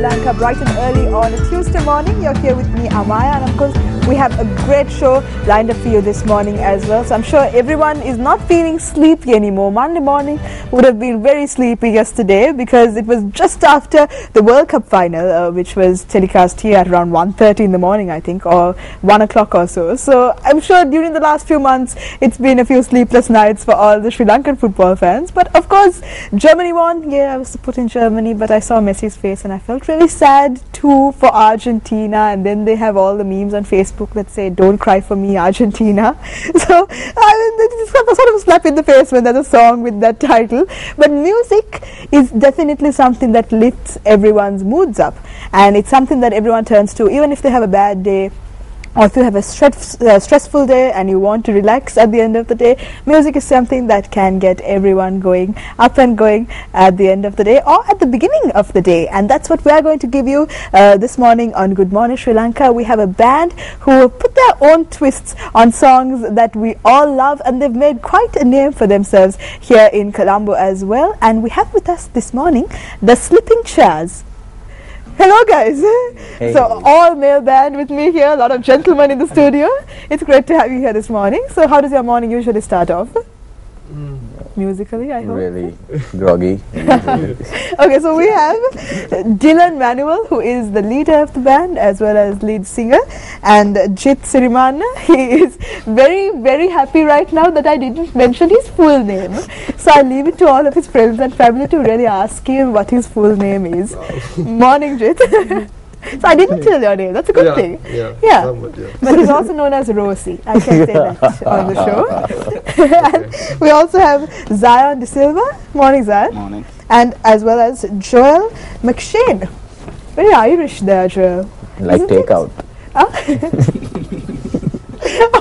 Lanka bright and early on a Tuesday morning. You're here with me, Amaya, and of course we have a great show lined up for you this morning as well. So I'm sure everyone is not feeling sleepy anymore. Monday morning would have been very sleepy yesterday because it was just after the World Cup final, which was telecast here at around 1:30 in the morning, I think, or 1 o'clock or so. So I'm sure during the last few months it's been a few sleepless nights for all the Sri Lankan football fans. But of course, Germany won. Yeah, I was to put in Germany, but I saw Messi's face and I felt really sad too for Argentina. And then they have all the memes on Facebook that say, "Don't cry for me, Argentina." So I mean, it's sort of a slap in the face when there's a song with that title. But music is definitely something that lifts everyone's moods up, and it's something that everyone turns to, even if they have a bad day. Or if you have a stressful day and you want to relax at the end of the day, music is something that can get everyone going, up and going at the end of the day or at the beginning of the day. And that's what we are going to give you this morning on Good Morning Sri Lanka. We have a band who put their own twists on songs that we all love, and they've made quite a name for themselves here in Colombo as well. And we have with us this morning the Slipping Chairs. Hello guys. Hey. So all male band with me here, a lot of gentlemen in the studio. It's great to have you here this morning. So how does your morning usually start off? Musically, I hope. Really groggy. Okay, so we have Dylan Manuel, who is the leader of the band as well as lead singer, and Jit Sirimana. He is very, very happy right now that I didn't mention his full name. So I leave it to all of his friends and family to really ask him what his full name is. Morning, Jit. So I didn't tell your name. That's a good thing. Yeah. Somewhat, yeah. But he's also known as Rosie. I can say that on the show. And we also have Zion De Silva. Morning, Zion. Morning. And as well as Joel McShane. Very Irish there, Joel. Like takeout.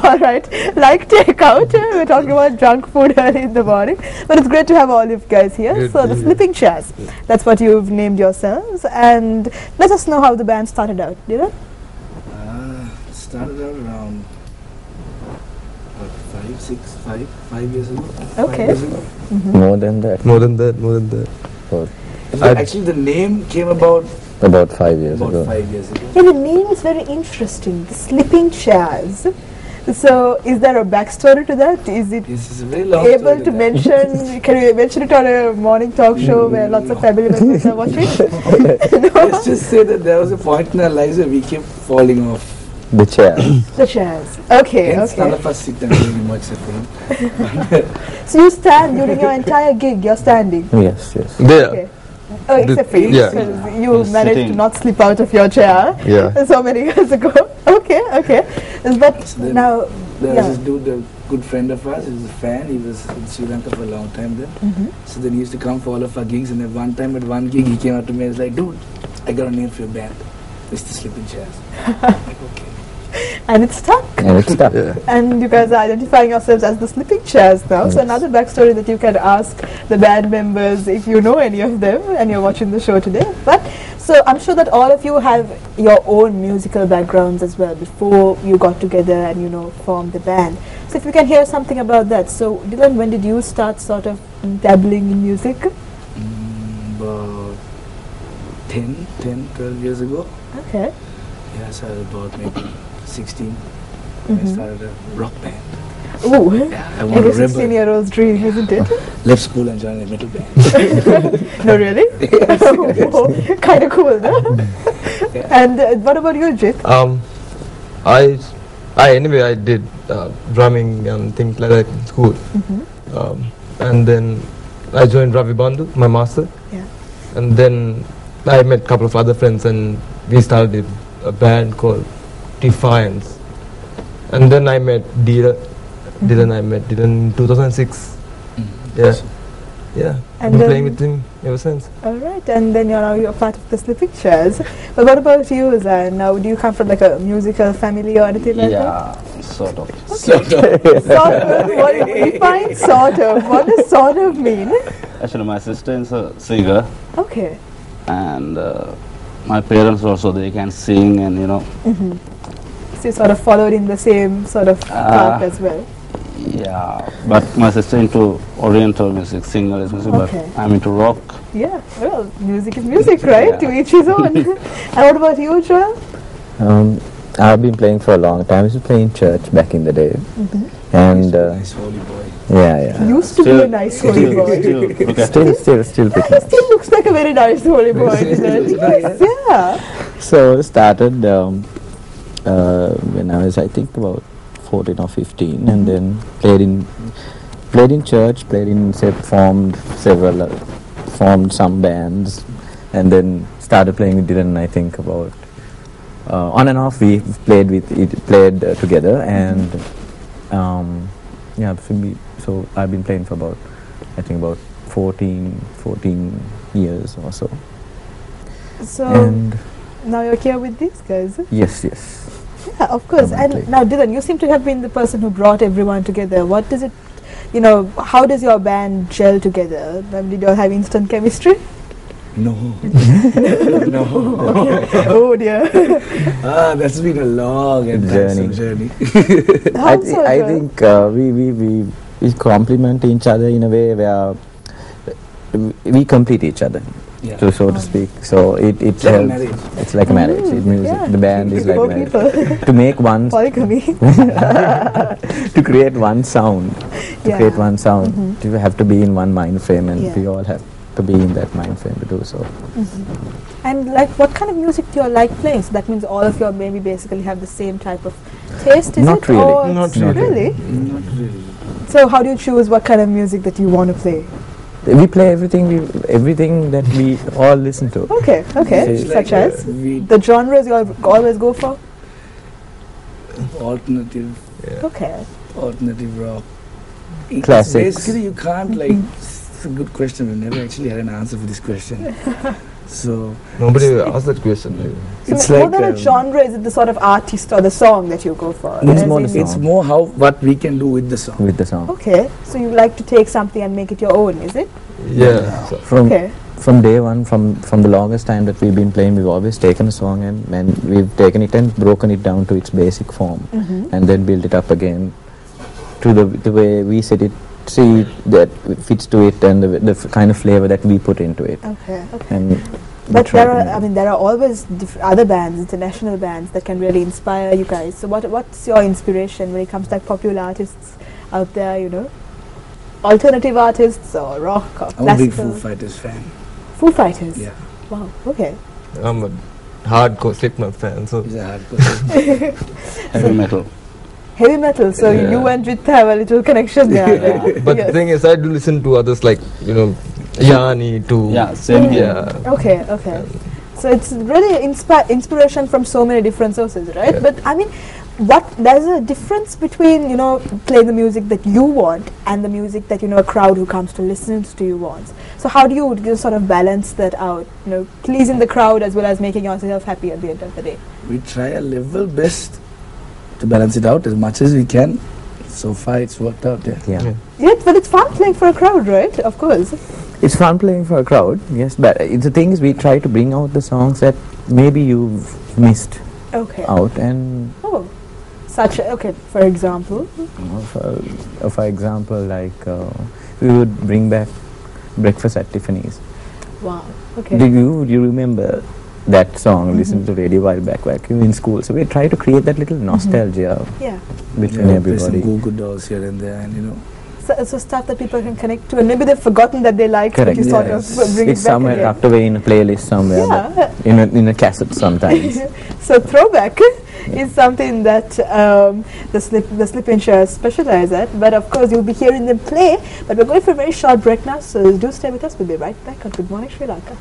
All right, like takeout. We're talking about junk food early in the morning, but it's great to have all of you guys here. Good, so the Slipping Chairs, that's what you've named yourselves, and let us know how the band started out. Did it? Started out around 5 years ago. Okay. 5 years ago. More than that. Actually, the name came about 5 years ago. 5 years ago. Yeah, the name is very interesting. The Slipping Chairs. So, is there a backstory to that? Is it able to mention? Can you mention it on a morning talk show where lots of family members are watching? No? Let's just say that there was a point in our lives where we kept falling off. The chairs. The chairs. Okay. None of us sit down very much, I think. So you stand during your entire gig. You're standing. Yes. There. Okay. Oh, except for you, because you managed to not slip out of your chair so many years ago. Okay. But so now, there was this dude, a good friend of ours, he was a fan. He was in Sri Lanka for a long time then. So then he used to come for all of our gigs, and at one time at one gig he came up to me and was like, "Dude, I got a name for your band. It's the Slipping Chairs." Like, okay. And it's stuck. And you guys are identifying yourselves as the Slipping Chairs now. Yes. So another backstory that you can ask the band members if you know any of them and you're watching the show today. But so I'm sure that all of you have your own musical backgrounds as well before you got together and formed the band. So if you can hear something about that. So Dylan, when did you start sort of dabbling in music? About 12 years ago. Okay. Yeah, so about maybe 16. I started a rock band. Oh, yeah, I want a 16-year-old's dream, isn't it? Left school and joined a metal band. No, really? Kind of cool, no? And what about you, Jit? I did drumming and things like that in school. And then I joined Ravi Bandhu, my master. Yeah. And then I met a couple of other friends and we started a band called Defiance. And then I met Dylan. I met Dylan in 2006. Yeah. And I've been playing with him ever since. All right. And then you're part of the Slipping Chairs. But what about you, Zayn? Now, do you come from like a musical family or anything like that? Yeah, sort of. Okay. Sort of. What do you define sort of? What does sort of mean? Actually, my sister is a singer. Okay. And my parents also, they can sing and So you sort of followed in the same sort of path as well. Yeah, but my sister into Oriental music, Sinhalese music, Okay. but I'm into rock. Yeah, well, music is music, right? Yeah. To each his own. And what about you, Joel? I've been playing for a long time. I used to play in church back in the day. And Nice holy boy. yeah. Used to be a nice holy boy. Look at Still pretty He much. still looks like a very nice holy boy, doesn't he? Yeah. So started when I was, I think, about 14 or 15, and then played in church, formed some bands, and then started playing with Dylan. I think about on and off we played together, and so I've been playing for about 14 years or so. So And now you're here with these guys. yes. Yeah, of course. Definitely. And now, Dylan, you seem to have been the person who brought everyone together. What does it, how does your band gel together? Did you all have instant chemistry? No. No. Oh dear. That's been a long and Journey. tiresome journey. How so, I Joel? think we complement each other in a way where we complete each other, Yeah. so to speak. So it It's like a helps. marriage. It's like a marriage. It music. yeah. The band is like Four marriage. people. To make one, Polygamy. to create one sound, Yeah. you have to be in one mind frame, and Yeah. we all have to be in that mind frame to do so. And like, what kind of music do you all like playing? So that means all of you maybe basically have the same type of taste, is Not it? really. Or Not really. Not really. So how do you choose what kind of music that you want to play? We play everything that we all listen to. Okay. It's Such as we the genres you all always go for. alternative rock. It's Classics. Basically, you can't like. It's a good question. We never actually had an answer for this question. So Nobody asked that question. So It's more like, than a genre, is it the sort of artist or the song that you go for? It's As more in- the it's song. more what we can do with the song. With the song. Okay, so you like to take something and make it your own, is it? Yeah. So, Okay. From day one, from the longest time that we've been playing, we've always taken a song and we've taken it and broken it down to its basic form, and then built it up again to the way we see that it fits to it, and the kind of flavor that we put into it. Okay. And we But try there to are, make it. there are always other bands, international bands that can really inspire you guys. So what's your inspiration when it comes to like popular artists out there? Alternative artists or rock or I'm a big classical? Foo Fighters fan. Foo Fighters. Yeah, Wow. Okay. I'm a hardcore Slipknot fan, so he's a hardcore. heavy metal. Heavy metal. So Yeah. you and Jit have a little connection there. but Yes. the thing is, I do listen to others like Yanni too. Yeah, same here. Yeah. Okay. So it's really inspiration from so many different sources, right? Yeah. But there's a difference between playing the music that you want and the music that a crowd who comes to listen to you wants. So how do you just sort of balance that out? Pleasing the crowd as well as making yourself happy at the end of the day. We try our level best to balance it out as much as we can. So far, it's worked out. Yeah. Yeah. Yeah, but it's fun playing for a crowd, right? Of course. It's fun playing for a crowd, yes, but the thing is we try to bring out the songs that maybe you've missed Okay. out, and Oh, for example. for example, like we would bring back Breakfast at Tiffany's. Wow. Okay. Do you remember that song? Listen to radio while back you were in school. So we try to create that little nostalgia Yeah. between Yeah, play some everybody. Goo Goo Dolls here and there, and So stuff that people can connect to, and maybe they've forgotten that they liked, but Correct. you sort Yes. of bring It's it back somewhere again. tucked away in a playlist somewhere, Yeah. but in a cassette sometimes. So throwback is something that the Slip In Shares specialize at. But of course, you'll be hearing them play. But we're going for a very short break now, so do stay with us. We'll be right back on Good Morning Sri Lanka.